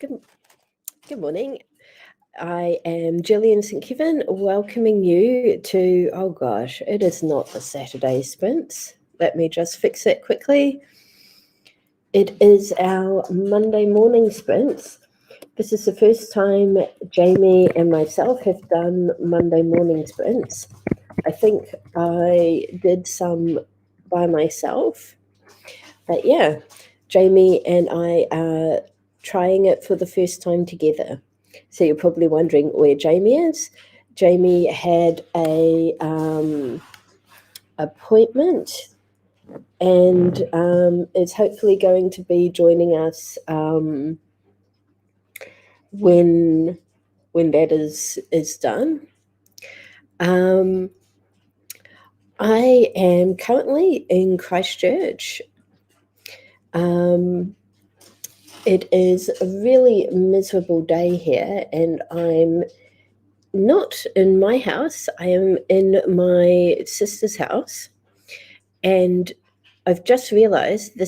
Good morning. I am Gillian St. Kevin, welcoming you to, oh gosh, it is not the Saturday sprints. Let me just fix it quickly. It is our Monday morning sprints. This is the first time Jamie and myself have done Monday morning sprints. I think I did some by myself, but yeah, Jamie and I are trying it for the first time together. So you're probably wondering where Jamie is. Jamie had a appointment and is hopefully going to be joining us when that is done. I am currently in Christchurch. It is a really miserable day here, and I'm not in my house. I am in my sister's house, and I've just realized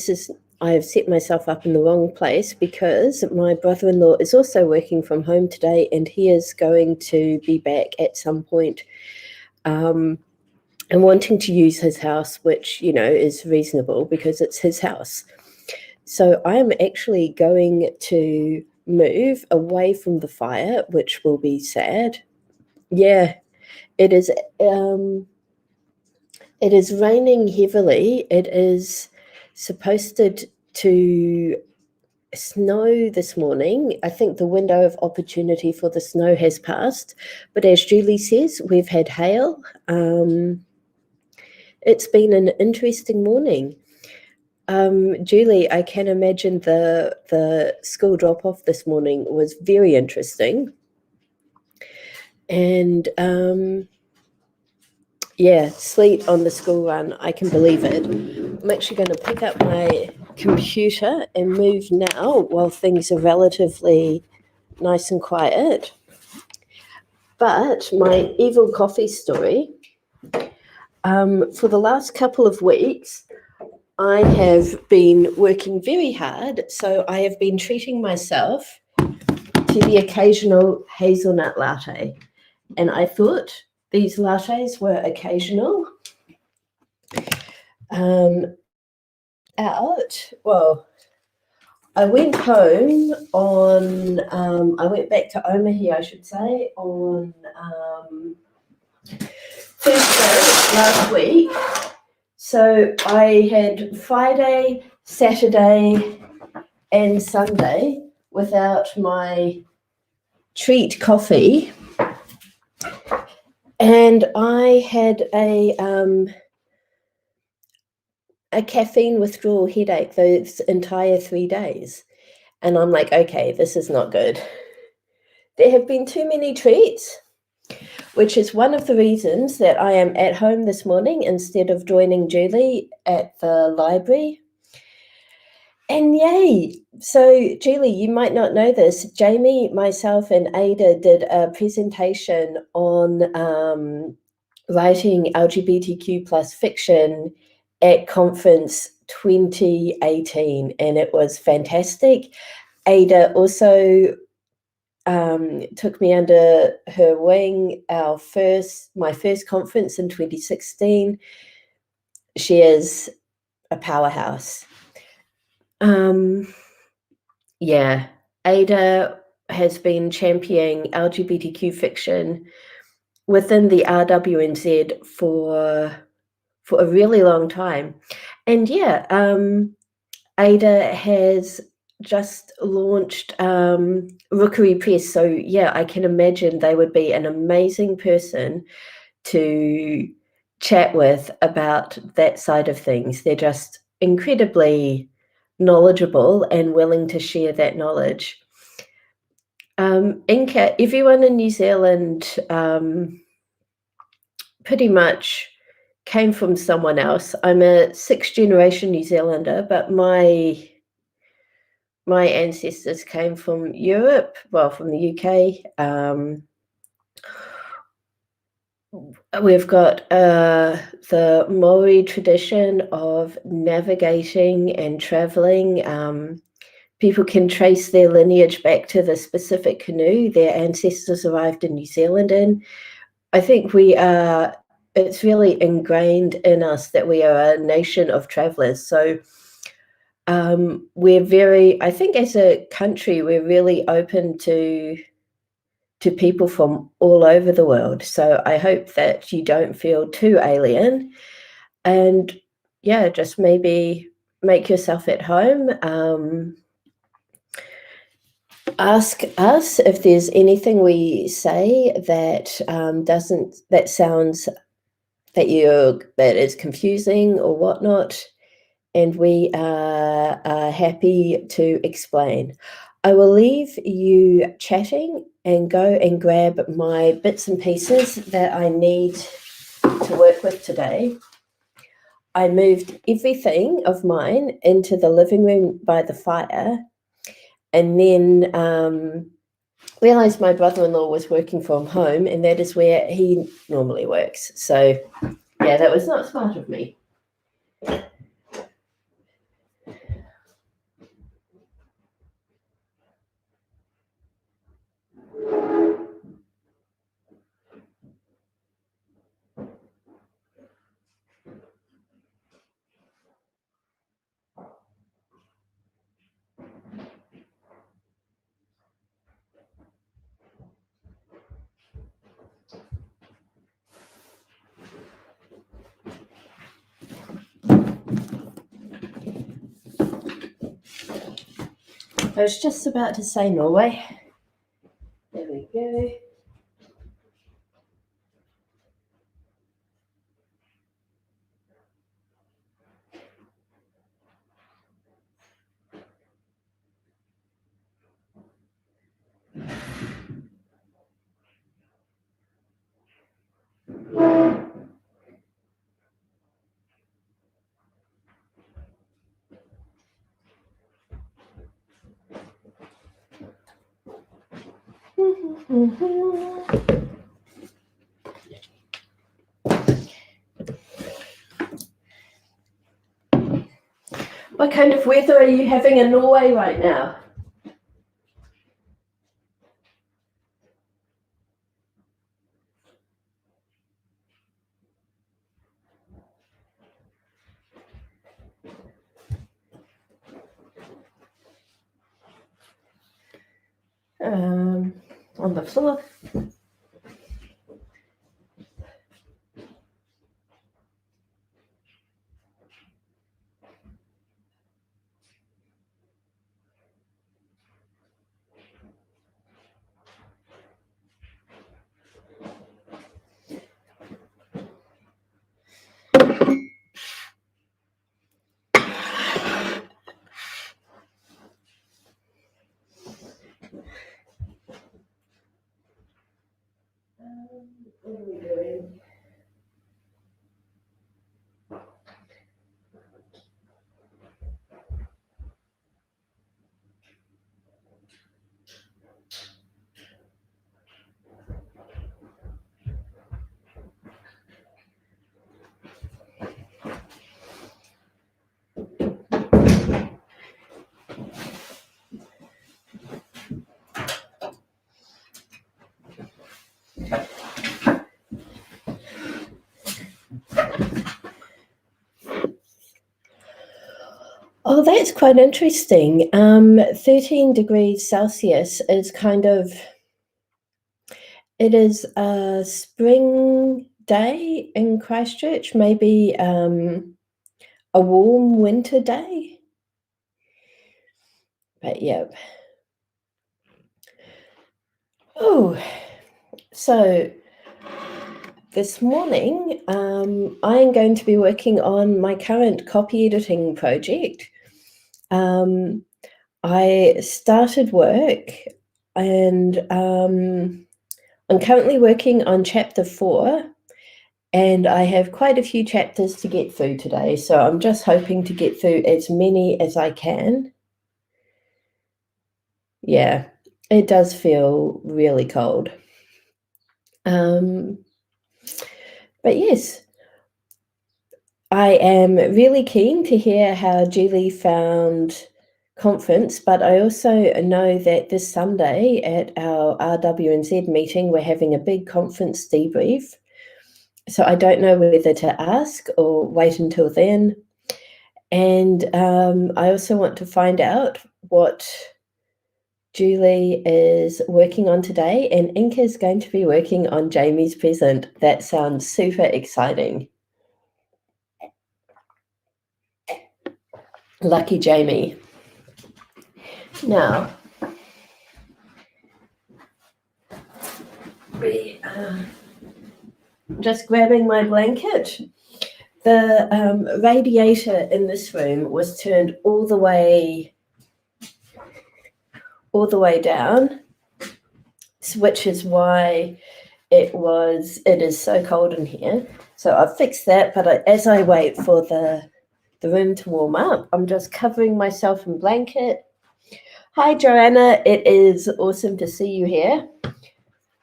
I have set myself up in the wrong place because my brother-in-law is also working from home today, and he is going to be back at some point and wanting to use his house, which, is reasonable because it's his house. So I'm actually going to move away from the fire, which will be sad. Yeah, it is. It is raining heavily. It is supposed to snow this morning. I think the window of opportunity for the snow has passed. But as Julie says, we've had hail. It's been an interesting morning. Julie, I can imagine the school drop-off this morning was very interesting. And yeah, sleet on the school run, I can believe it. I'm actually going to pick up my computer and move now while things are relatively nice and quiet. But my evil coffee story, for the last couple of weeks, I have been working very hard, so I have been treating myself to the occasional hazelnut latte. And I thought these lattes were occasional. I went home on, I went back to Omahi, I should say, on Thursday last week. So I had Friday, Saturday, and Sunday without my treat coffee. And I had a caffeine withdrawal headache those entire 3 days. And I'm like, okay, this is not good. There have been too many treats, which is one of the reasons that I am at home this morning instead of joining Julie at the library. And yay! So, Julie, you might not know this. Jamie, myself, and Ada did a presentation on writing LGBTQ plus fiction at Conference 2018, and it was fantastic. Ada also took me under her wing, my first conference in 2016. She is a powerhouse. Yeah, Ada has been championing LGBTQ fiction within the RWNZ for a really long time. And yeah, Ada has just launched Rookery Press. So yeah, I can imagine they would be an amazing person to chat with about that side of things. They're just incredibly knowledgeable and willing to share that knowledge. Inca, everyone in New Zealand pretty much came from someone else. I'm a 6th generation New Zealander, but my ancestors came from Europe, well, from the UK. We've got the Maori tradition of navigating and traveling people can trace their lineage back to the specific canoe their ancestors arrived in New Zealand in. I think it's really ingrained in us that we are a nation of travelers. So I think as a country, we're really open to people from all over the world. So I hope that you don't feel too alien, and yeah, just maybe make yourself at home. Ask us if there's anything we say that sounds that is confusing or whatnot, and we are happy to explain. I will leave you chatting and go and grab my bits and pieces that I need to work with today. I moved everything of mine into the living room by the fire, and then realized my brother-in-law was working from home, and that is where he normally works. So yeah, that was not smart of me. I was just about to say Norway. There we go. What kind of weather are you having in Norway right now? On the floor. What are we doing? Oh, that's quite interesting. 13 degrees Celsius is it is a spring day in Christchurch, maybe a warm winter day. But yeah. Oh, so this morning I am going to be working on my current copy editing project. I started work, and I'm currently working on chapter 4, and I have quite a few chapters to get through today, so I'm just hoping to get through as many as I can. Yeah, it does feel really cold. But yes, I am really keen to hear how Julie found conference, but I also know that this Sunday at our RWNZ meeting, we're having a big conference debrief. So I don't know whether to ask or wait until then. And I also want to find out what Julie is working on today, and Inka is going to be working on Jamie's present. That sounds super exciting. Lucky Jamie. Now, just grabbing my blanket. The radiator in this room was turned all the way down, which is why it is so cold in here. So I've fixed that, but as I wait for the room to warm up, I'm just covering myself in blanket. Hi, Joanna. It is awesome to see you here.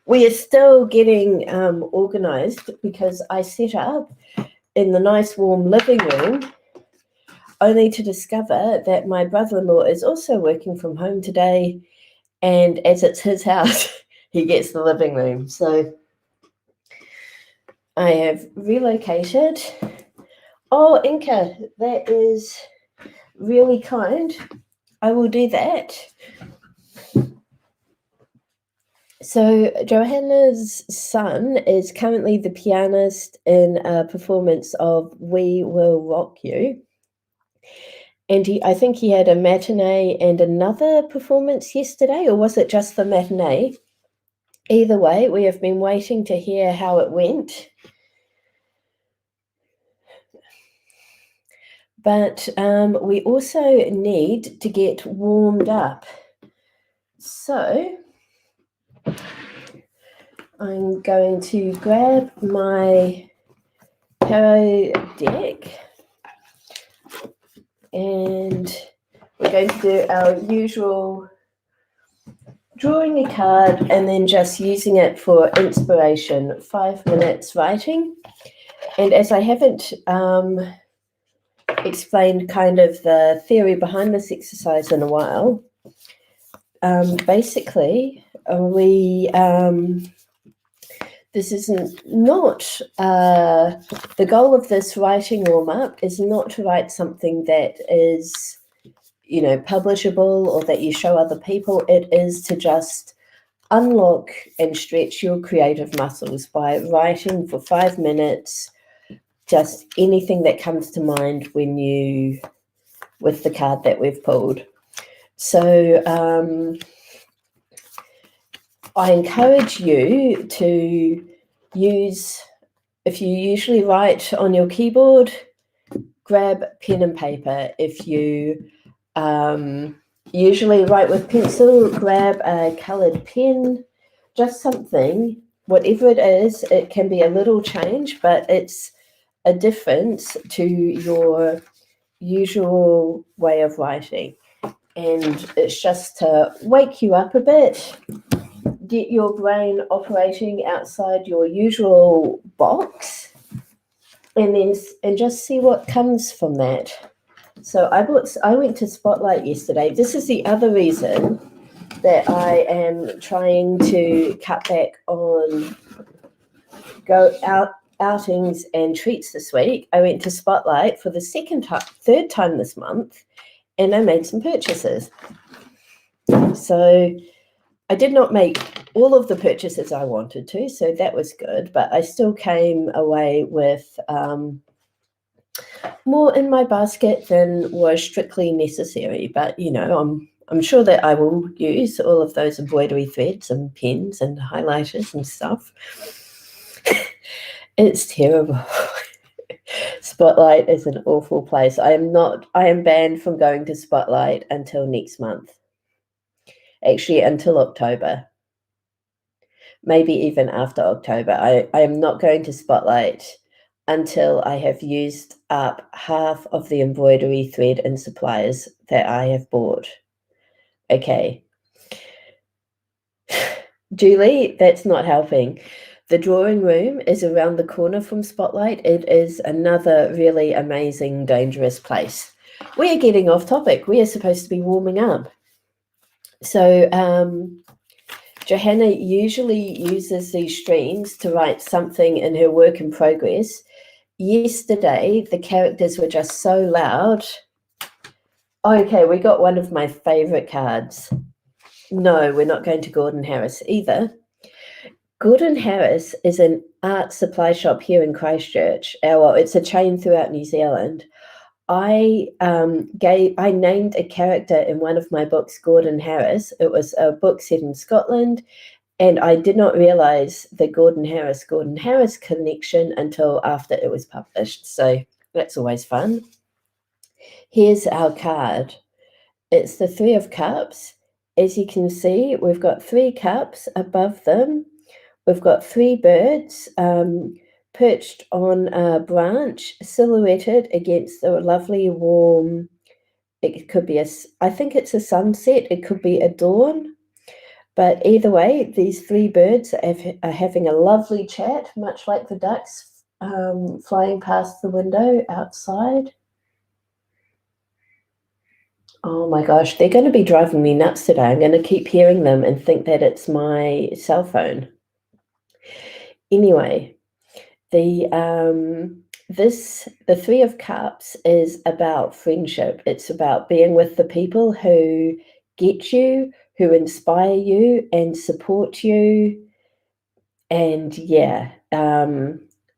We are still getting organized because I set up in the nice warm living room, only to discover that my brother-in-law is also working from home today, and as it's his house, he gets the living room. So I have relocated. Oh, Inka, that is really kind. I will do that. So Johanna's son is currently the pianist in a performance of We Will Rock You. And I think he had a matinee and another performance yesterday, or was it just the matinee? Either way, we have been waiting to hear how it went. But we also need to get warmed up. So I'm going to grab my tarot deck, and we're going to do our usual drawing a card and then just using it for inspiration, 5 minutes writing. And as I haven't explained kind of the theory behind this exercise in a while, basically this isn't not the goal of this writing warm-up is not to write something that is, publishable or that you show other people. It is to just unlock and stretch your creative muscles by writing for 5 minutes, just anything that comes to mind with the card that we've pulled. So I encourage you to use, if you usually write on your keyboard, grab pen and paper. If you usually write with pencil, grab a coloured pen, just something, whatever it is. It can be a little change, but it's a difference to your usual way of writing. And it's just to wake you up a bit, get your brain operating outside your usual box, and just see what comes from that. So I went to Spotlight yesterday. This is the other reason that I am trying to cut back on outings and treats this week. I went to Spotlight for the third time this month, and I made some purchases. So I did not make all of the purchases I wanted to, so that was good, but I still came away with more in my basket than was strictly necessary. But I'm sure that I will use all of those embroidery threads and pens and highlighters and stuff. It's terrible. Spotlight is an awful place. I am banned from going to Spotlight until next month. Actually, until October. Maybe even after October. I am not going to Spotlight until I have used up half of the embroidery thread and supplies that I have bought. Okay. Julie, that's not helping. The drawing room is around the corner from Spotlight. It is another really amazing, dangerous place. we're getting off topic. We are supposed to be warming up. So Johanna usually uses these streams to write something in her work in progress. Yesterday, the characters were just so loud. Okay, we got one of my favorite cards. No, we're not going to Gordon Harris either. Gordon Harris is an art supply shop here in Christchurch. Well, it's a chain throughout New Zealand. I named a character in one of my books Gordon Harris. It was a book set in Scotland, and I did not realize the Gordon Harris connection until after it was published. So that's always fun. Here's our card. It's the Three of Cups. As you can see, we've got 3 cups above them. We've got 3 birds perched on a branch, silhouetted against a lovely warm, it could be I think it's a sunset, it could be a dawn. But either way, these 3 birds are having a lovely chat, much like the ducks flying past the window outside. Oh my gosh, they're going to be driving me nuts today. I'm going to keep hearing them and think that it's my cell phone. Anyway, the Three of Cups is about friendship. It's about being with the people who get you, who inspire you and support you. And yeah,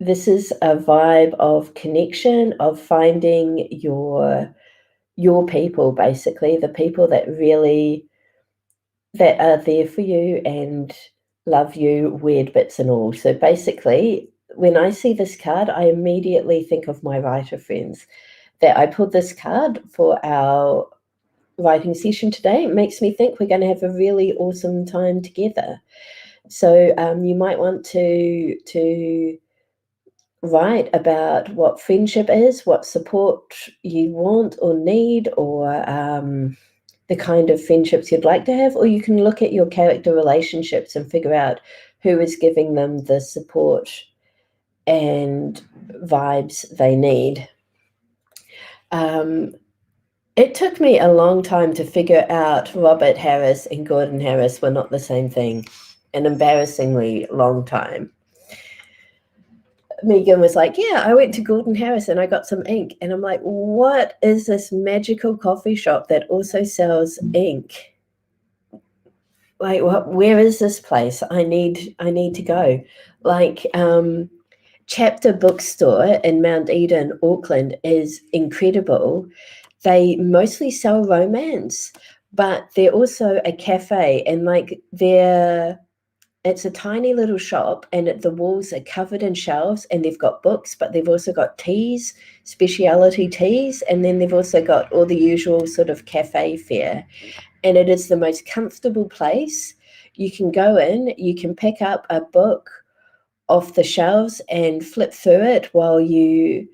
this is a vibe of connection, of finding your people, basically, the people that are there for you and love you, weird bits and all. So basically, when I see this card, I immediately think of my writer friends. That I pulled this card for our writing session today. It makes me think we're going to have a really awesome time together. So you might want to write about what friendship is, what support you want or need, or the kind of friendships you'd like to have, or you can look at your character relationships and figure out who is giving them the support and vibes they need. It took me a long time to figure out Robert Harris and Gordon Harris were not the same thing, an embarrassingly long time. Megan was like, yeah, I went to Gordon Harris and I got some ink. And I'm like, what is this magical coffee shop that also sells ink? Like, where is this place? I need to go. Like, Chapter Bookstore in Mount Eden, Auckland is incredible. They mostly sell romance, but they're also a cafe, and like it's a tiny little shop, and the walls are covered in shelves, and they've got books, but they've also got teas, specialty teas, and then they've also got all the usual sort of cafe fare. And it is the most comfortable place. You can go in, you can pick up a book off the shelves and flip through it while you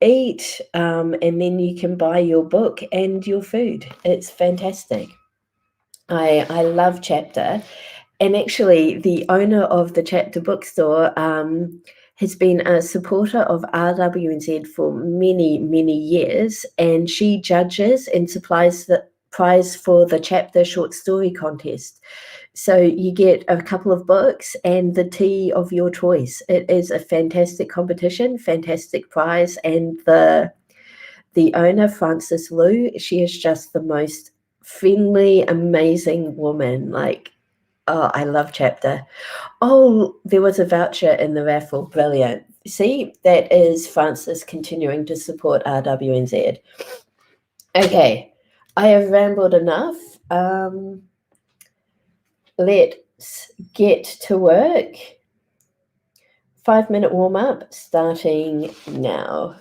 eat, and then you can buy your book and your food. It's fantastic. I love Chapter. And actually, the owner of the Chapter Bookstore has been a supporter of RWNZ for many, many years, and she judges and supplies the prize for the Chapter Short Story Contest. So you get a couple of books and the tea of your choice. It is a fantastic competition, fantastic prize, and the owner, Frances Liu, she is just the most friendly, amazing woman. Like, oh, I love Chapter. Oh, there was a voucher in the raffle. Brilliant. See, that is Frances continuing to support RWNZ. Okay, I have rambled enough. Let's get to work. 5-minute warm up starting now.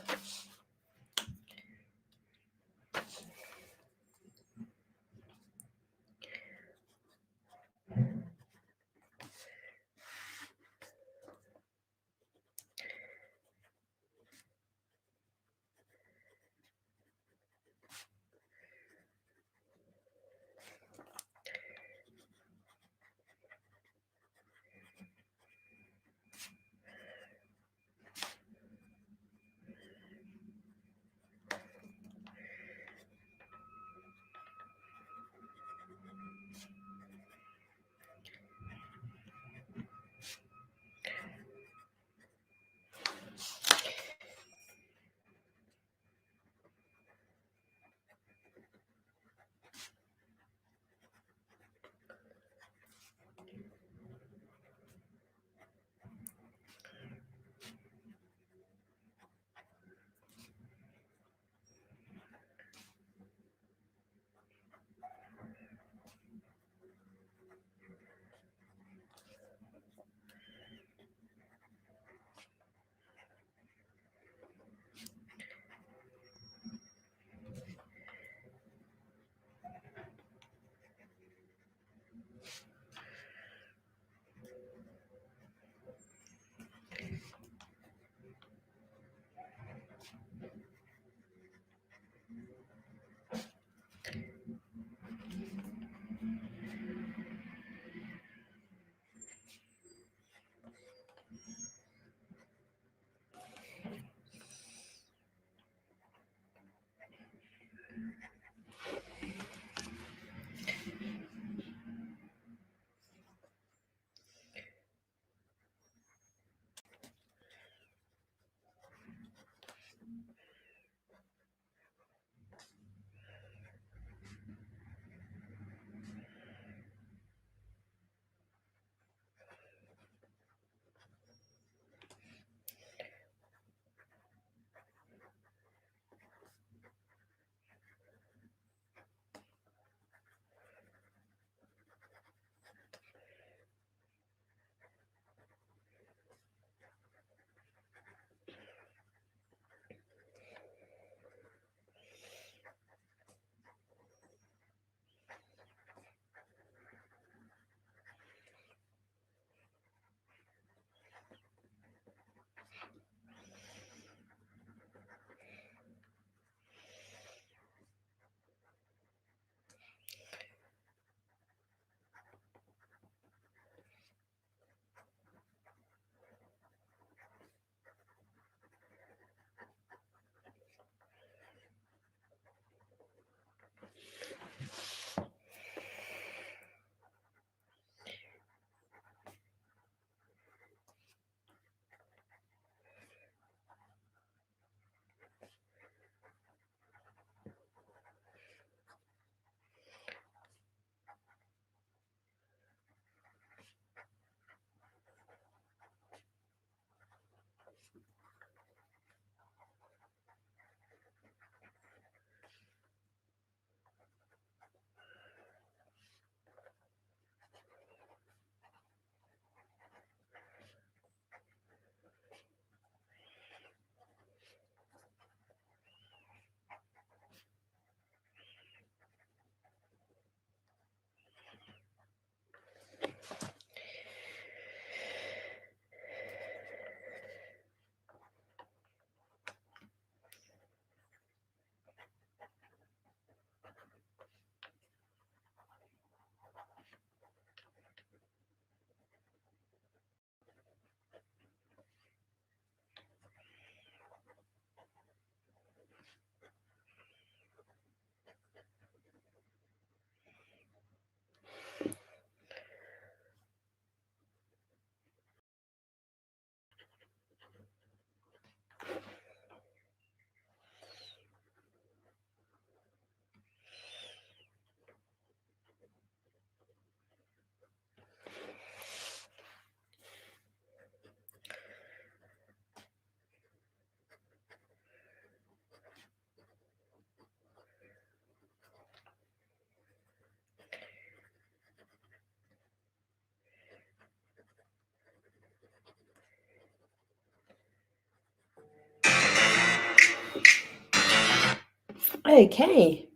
Okay,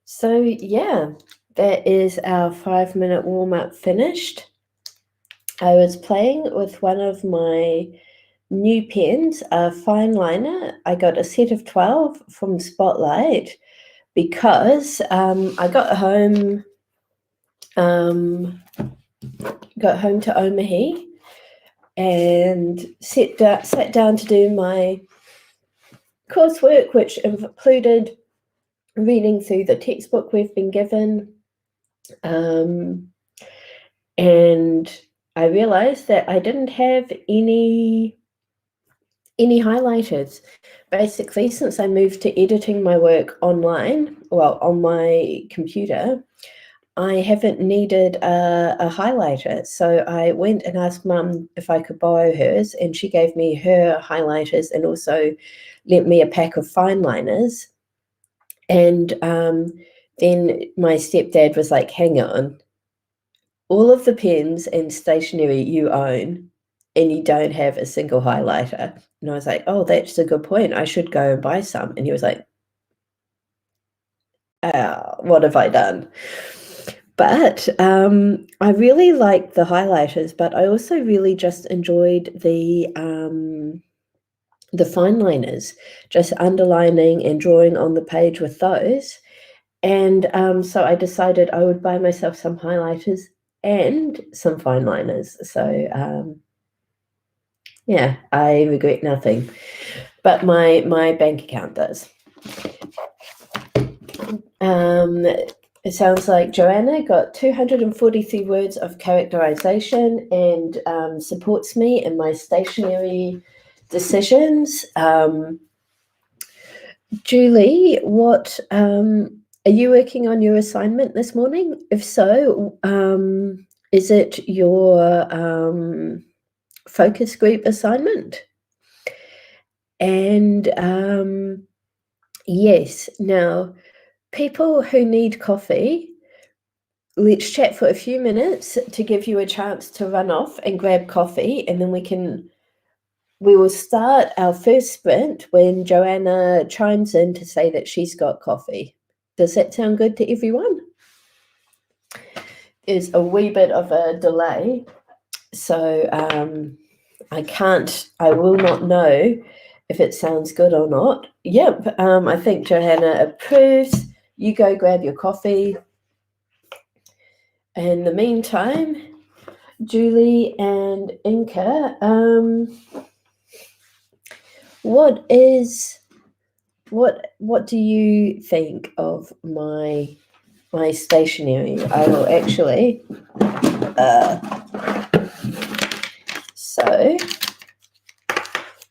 so yeah, that is our 5-minute warm-up finished. I was playing with one of my new pens, a fine liner. I got a set of 12 from Spotlight because I got home to Omahi and sat down to do my coursework, which included reading through the textbook we've been given. And I realized that I didn't have any highlighters. Basically, since I moved to editing my work online, well, on my computer, I haven't needed a highlighter. So I went and asked Mum if I could borrow hers, and she gave me her highlighters and also lent me a pack of fine liners. And then my stepdad was like, hang on, all of the pens and stationery you own, and you don't have a single highlighter. And I was like, oh, that's a good point. I should go and buy some. And he was like, what have I done? But I really liked the highlighters, but I also really just enjoyed the fine liners, just underlining and drawing on the page with those. And so I decided I would buy myself some highlighters and some fine liners. So yeah, I regret nothing, but my bank account does. It sounds like Joanna got 243 words of characterization and supports me in my stationery decisions. Julie, what are you working on your assignment this morning? If so, is it your focus group assignment? And yes, now people who need coffee, let's chat for a few minutes to give you a chance to run off and grab coffee, and then we will start our first sprint when Joanna chimes in to say that she's got coffee. Does that sound good to everyone? There's a wee bit of a delay, so I will not know if it sounds good or not. Yep, I think Johanna approves. You go grab your coffee. In the meantime, Julie and Inka, what do you think of my stationery? I will actually so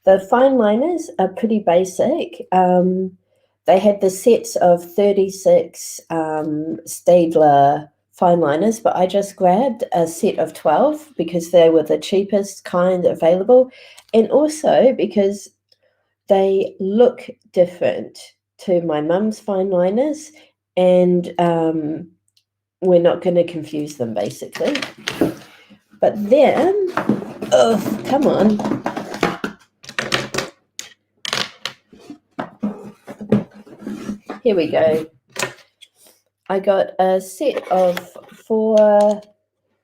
the fine liners are pretty basic. They had the sets of 36 Staedtler fine liners, but I just grabbed a set of 12 because they were the cheapest kind available, and also because they look different to my mum's fine liners, and we're not going to confuse them, basically. But then, oh, come on. Here we go. I got a set of 4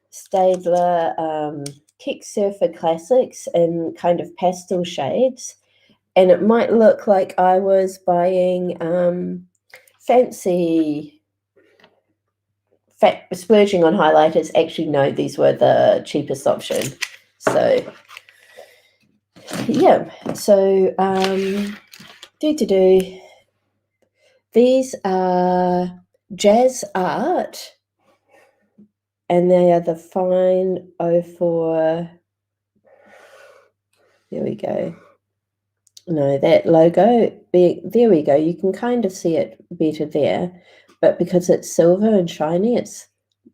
Staedtler Kick Surfer Classics in kind of pastel shades. And it might look like I was buying splurging on highlighters. Actually, no, these were the cheapest option. So, yeah. So, these are Jazz Art, and they are the fine 04. There we go. No, that logo, there we go. You can kind of see it better there, but because it's silver and shiny, it's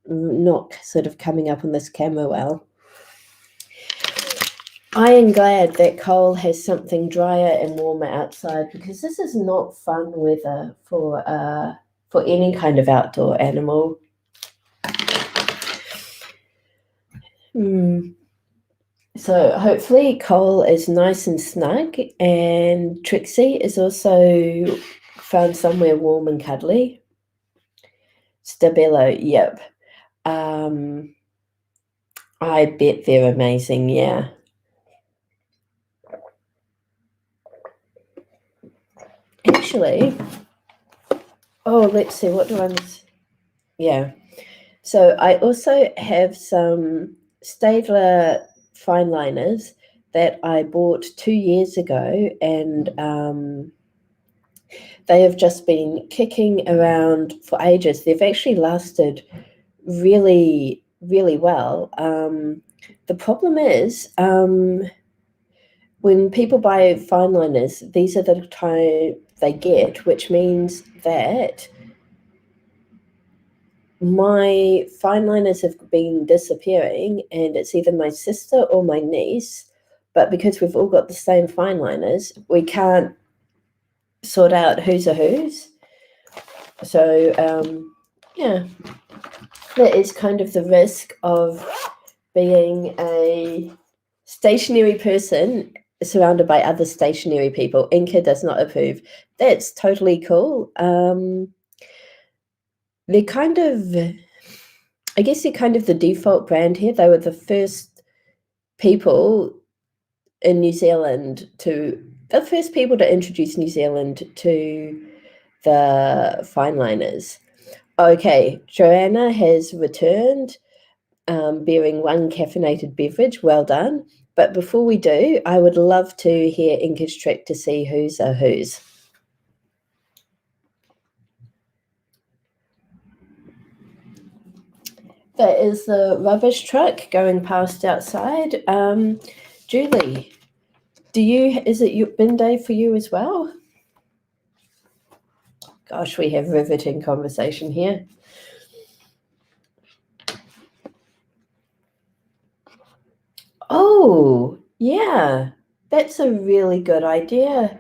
not sort of coming up on this camera well. I am glad that Cole has something drier and warmer outside, because this is not fun weather for any kind of outdoor animal. So hopefully Cole is nice and snug, and Trixie is also Found somewhere warm and cuddly. Stabilo, yep. I bet they're amazing, yeah. Actually, let's see, what do I miss? Yeah. So I also have some Staedtler fine liners that I bought 2 years ago, and they have just been kicking around for ages. They've actually lasted really, really well. The problem is, when people buy fine liners, these are the type they get, which means that my fine liners have been disappearing, and it's either my sister or my niece. But because we've all got the same fine liners, we can't sort out who's a who's. So, yeah, that is kind of the risk of being a stationary person surrounded by other stationary people. Inca does not approve. That's totally cool. They're kind of, I guess they're kind of the default brand here. They were the first people in New Zealand the first people to introduce New Zealand to the fine liners. Okay, Joanna has returned, bearing one caffeinated beverage. Well done. But before we do, I would love to hear Inca's trick to see who's a who's. That is the rubbish truck going past outside. Julie, is it bin day for you as well? Gosh, we have riveting conversation here. Oh, yeah, that's a really good idea.